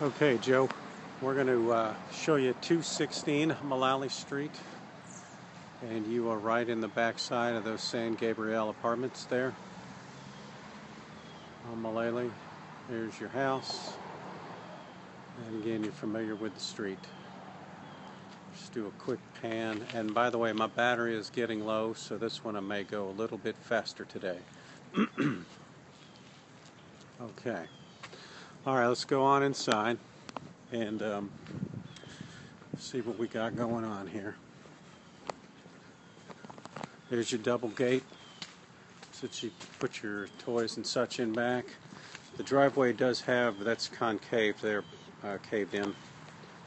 Okay, Joe, we're going to show you 216 Mullally Street, and you are right in the back side of those San Gabriel apartments there on Mullally. There's your house, and again, you're familiar with the street. Just do a quick pan, and by the way, my battery is getting low, so this one I may go a little bit faster today. Okay. All right, let's go on inside and see what we got going on here. There's your double gate, so that you put your toys and such in back. The driveway does have, that's concave there, caved in,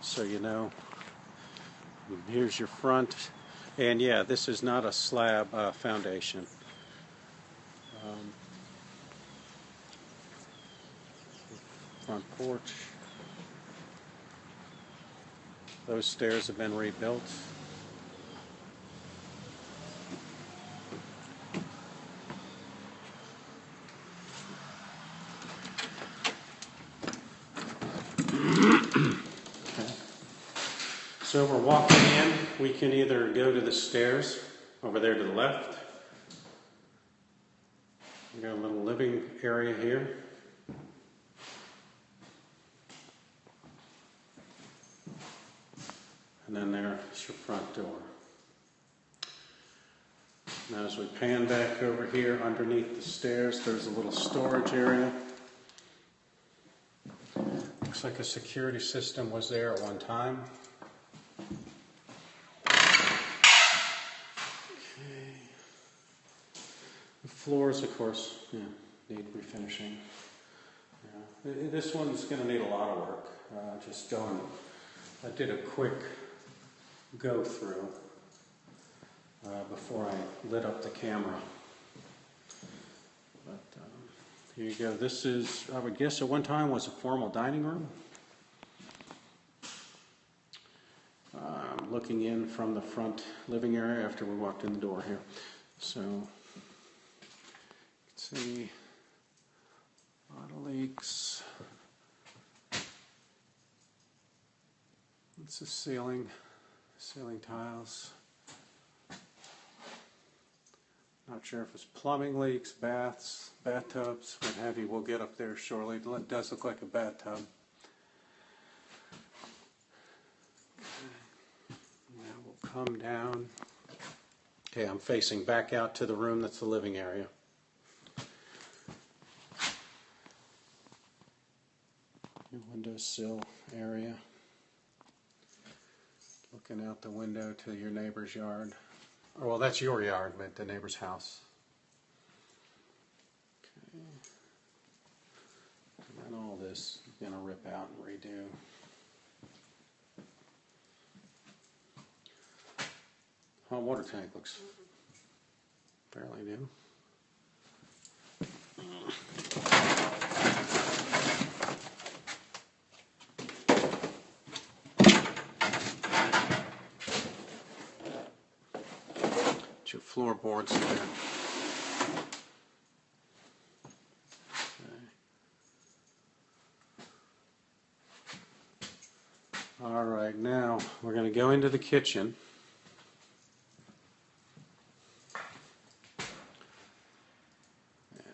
so you know. And here's your front, and yeah, this is not a slab foundation. Front porch. Those stairs have been rebuilt. Okay. So we're walking in. We can either go to the stairs over there to the left. We got a little living area here. And then there's your front door. Now as we pan back over here underneath the stairs, there's a little storage area. Looks like a security system was there at one time. Okay. The floors, of course, need refinishing. Yeah. This one's going to need a lot of work. I did a quick go through before I lit up the camera. But here you go. This is, I would guess at one time was a formal dining room. Looking in from the front living area after we walked in the door here. So, let's see, a lot of leaks. It's a ceiling tiles. Not sure if it's plumbing leaks, baths, bathtubs, what have you. We'll get up there shortly. It does look like a bathtub. Now we'll come down. Okay, I'm facing back out to the room that's the living area. Your windowsill area. Looking out the window to your neighbor's yard. Oh, well, that's your yard, but the neighbor's house. Okay. And then all this is going to rip out and redo. Hot water tank looks fairly new. Your floorboards there. Okay. All right, now we're going to go into the kitchen. And,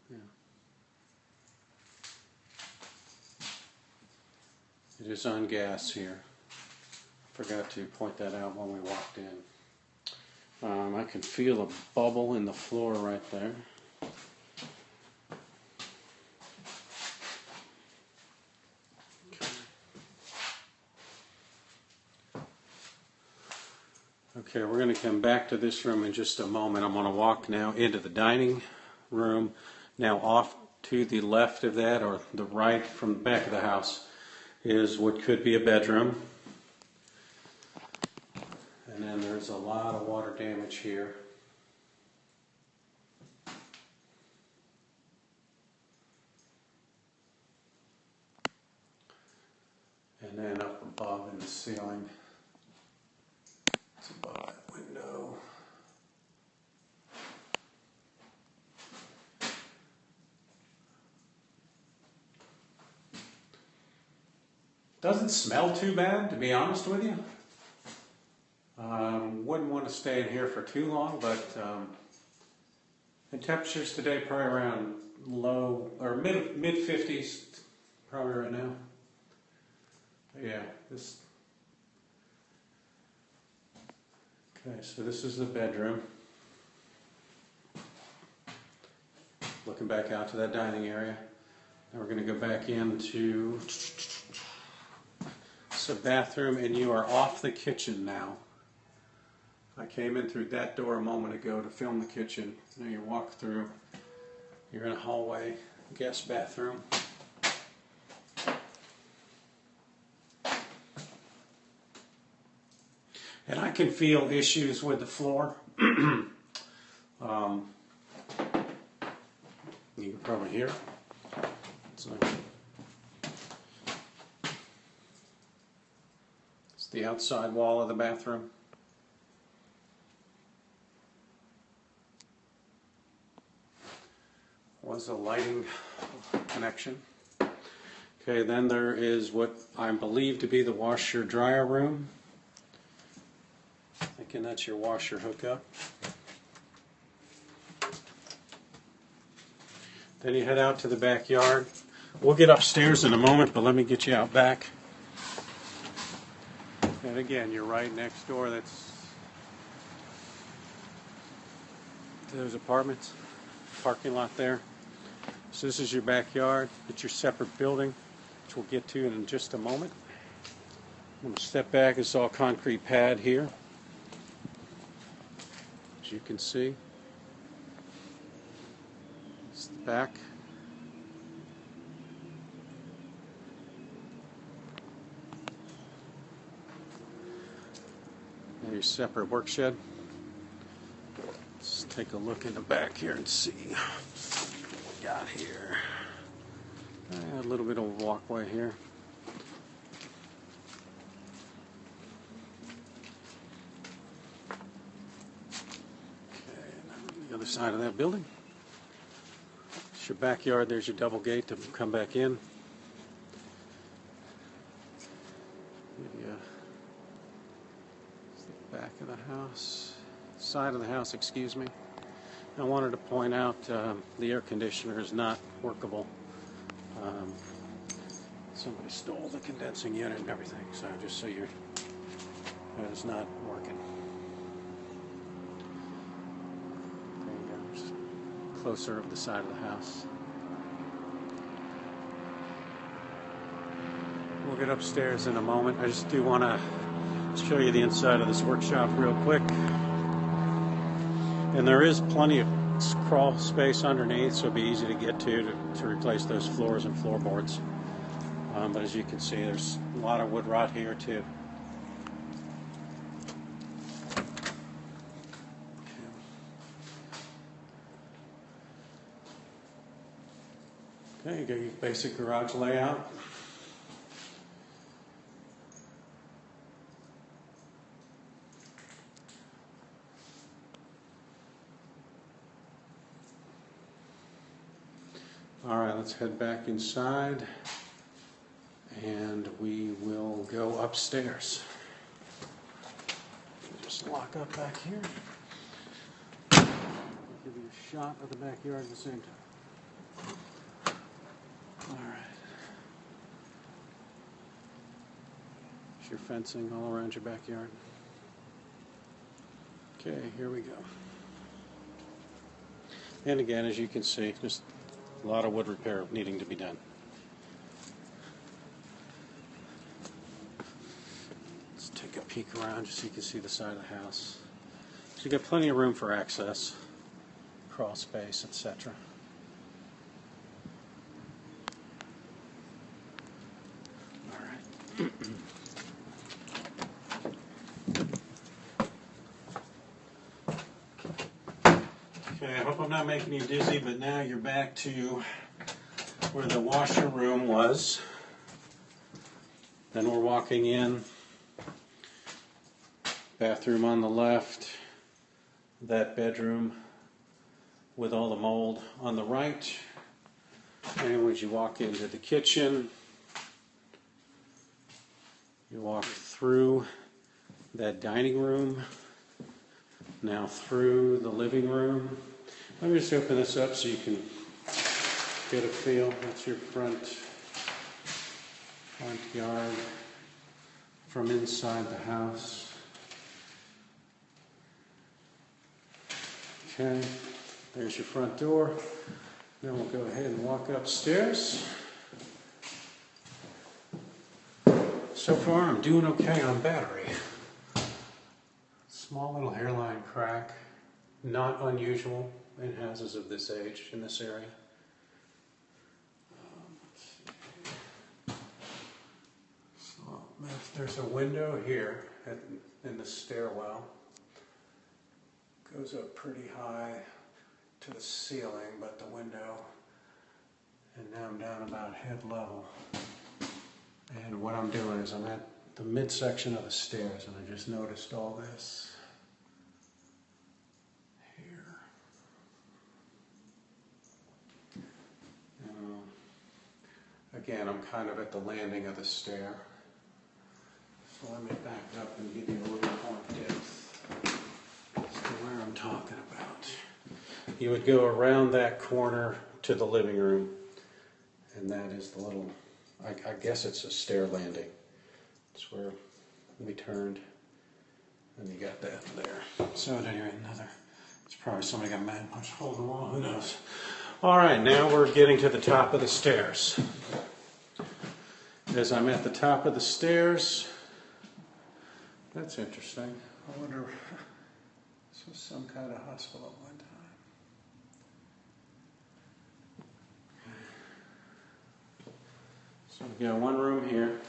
yeah. It is on gas here. Forgot to point that out when we walked in. I can feel a bubble in the floor right there. Okay, we're going to come back to this room in just a moment. I'm going to walk now into the dining room. Now off to the left of that, or the right from the back of the house, is what could be a bedroom. And then there's a lot of water damage here. And then up above in the ceiling, it's above that window. Doesn't smell too bad, to be honest with you. Wouldn't want to stay in here for too long, but the temperatures today probably around low or mid 50s probably right now. Yeah, this. Okay, so this is the bedroom. Looking back out to that dining area. Now we're going to go back into the bathroom, and you are off the kitchen now. I came in through that door a moment ago to film the kitchen. Now you walk through. You're in a hallway, guest bathroom. And I can feel issues with the floor. You can probably hear it. It's the outside wall of the bathroom. Was a lighting connection. Okay, then there is what I believe to be the washer-dryer room. Thinking that's your washer hookup. Then you head out to the backyard. We'll get upstairs in a moment, but let me get you out back. And again, you're right next door. That's those apartments, parking lot there. So this is your backyard. It's your separate building, which we'll get to in just a moment. I'm going to step back. It's all concrete pad here, as you can see. It's the back. Now your separate work shed. Let's take a look in the back here and see what we got here. A little bit of a walkway here. Okay, and the other side of that building. It's your backyard. There's your double gate to come back in. It's the back of the house. Side of the house, excuse me. I wanted to point out the air conditioner is not workable. Somebody stole the condensing unit and everything, so just so you're, it's not working. There you go, just closer of the side of the house. We'll get upstairs in a moment. I just do want to show you the inside of this workshop real quick. And there is plenty of crawl space underneath, so it'll be easy to get to replace those floors and floorboards. But as you can see, there's a lot of wood rot here too. Okay, you got your basic garage layout. All right, let's head back inside and we will go upstairs. Just lock up back here. I'll give you a shot of the backyard at the same time. All right. There's your fencing all around your backyard. Okay, here we go. And again, as you can see, just a lot of wood repair needing to be done. Let's take a peek around just so you can see the side of the house. So you got plenty of room for access, crawl space, etc. All right. Okay, I hope I'm not making you dizzy, but now you're back to where the washer room was. Then we're walking in. Bathroom on the left. That bedroom with all the mold on the right. And as you walk into the kitchen, You walk through that dining room, now through the living room. Let me just open this up so you can get a feel. That's your front yard from inside the house. Okay, there's your front door. Then we'll go ahead and walk upstairs. So far, I'm doing okay on battery. Small little hairline crack, not unusual in houses of this age in this area. So there's a window here in the stairwell. Goes up pretty high to the ceiling, but the window, and now I'm down about head level. And what I'm doing is I'm at the midsection of the stairs, and I just noticed all this here. Again, I'm kind of at the landing of the stair. So let me back up and give you a little more depth as to where I'm talking about. You would go around that corner to the living room, and that is the little, I guess it's a stair landing. It's where we turned, and you got that there. So anyway, it's probably somebody got mad and punched a hole in the wall, who knows. All right, now we're getting to the top of the stairs. As I'm at the top of the stairs, that's interesting. I wonder, this was some kind of hospital at one time. So we've got one room here.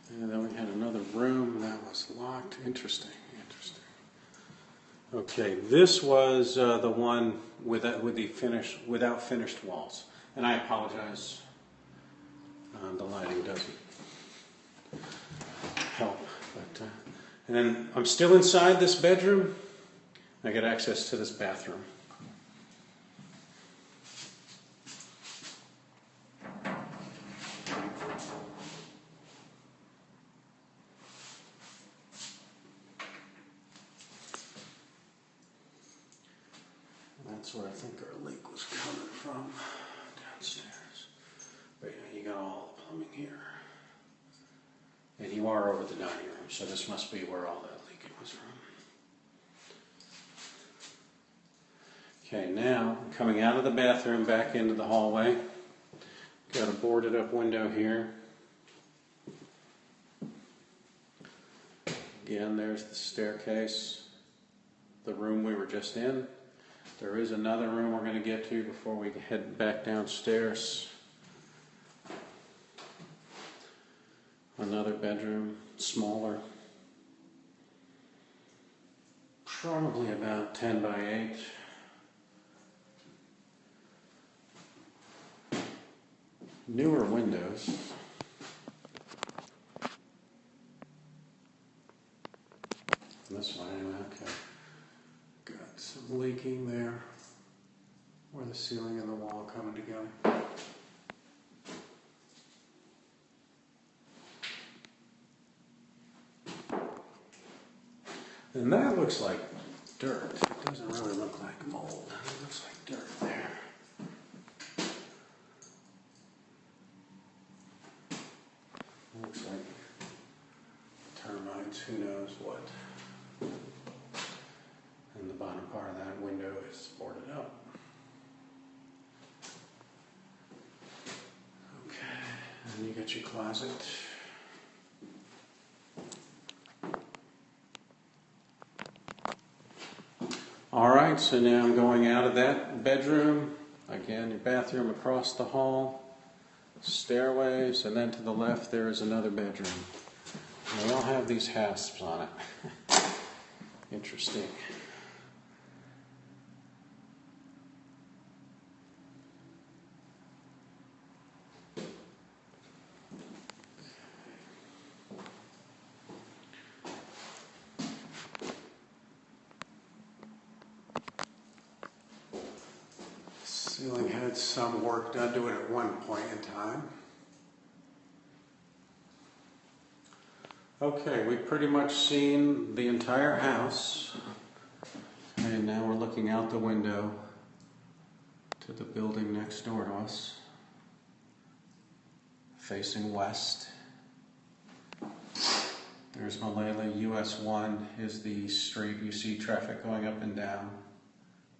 And then we had another room that was locked. Interesting. Okay, this was the one without finished walls. And I apologize. The lighting doesn't help. But and then I'm still inside this bedroom. I get access to this bathroom. That's where I think our leak was coming from, downstairs. But yeah, you got all the plumbing here. And you are over the dining room, so this must be where all that leaking was from. Okay, now coming out of the bathroom back into the hallway. Got a boarded up window here. Again, there's the staircase, the room we were just in. There is another room we're going to get to before we head back downstairs. Another bedroom, smaller. Probably about 10 by 8. Newer windows. This one anyway, okay. Got some leaking there where the ceiling and the wall are coming together. And that looks like dirt. It doesn't really look like mold. It looks like dirt there. Looks like termites, who knows what. And the bottom part of that window is boarded up. Okay, and you got your closet. All right, so now I'm going out of that bedroom. Again, your bathroom across the hall, stairways, and then to the left there is another bedroom. And they all have these hasps on it. Interesting. Ceiling had some work done to it at one point in time. Okay, we've pretty much seen the entire house, and now we're looking out the window to the building next door to us, facing west. There's Mullally. US 1 is the street. You see traffic going up and down.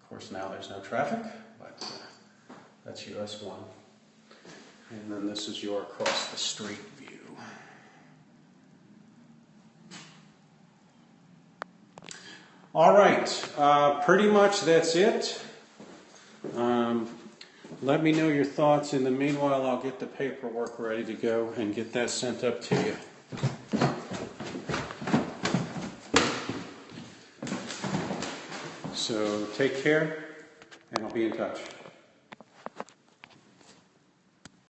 Of course, now there's no traffic, but that's US 1. And then this is your across the street view. All right, pretty much that's it. Let me know your thoughts. In the meanwhile, I'll get the paperwork ready to go and get that sent up to you. So take care, and I'll be in touch.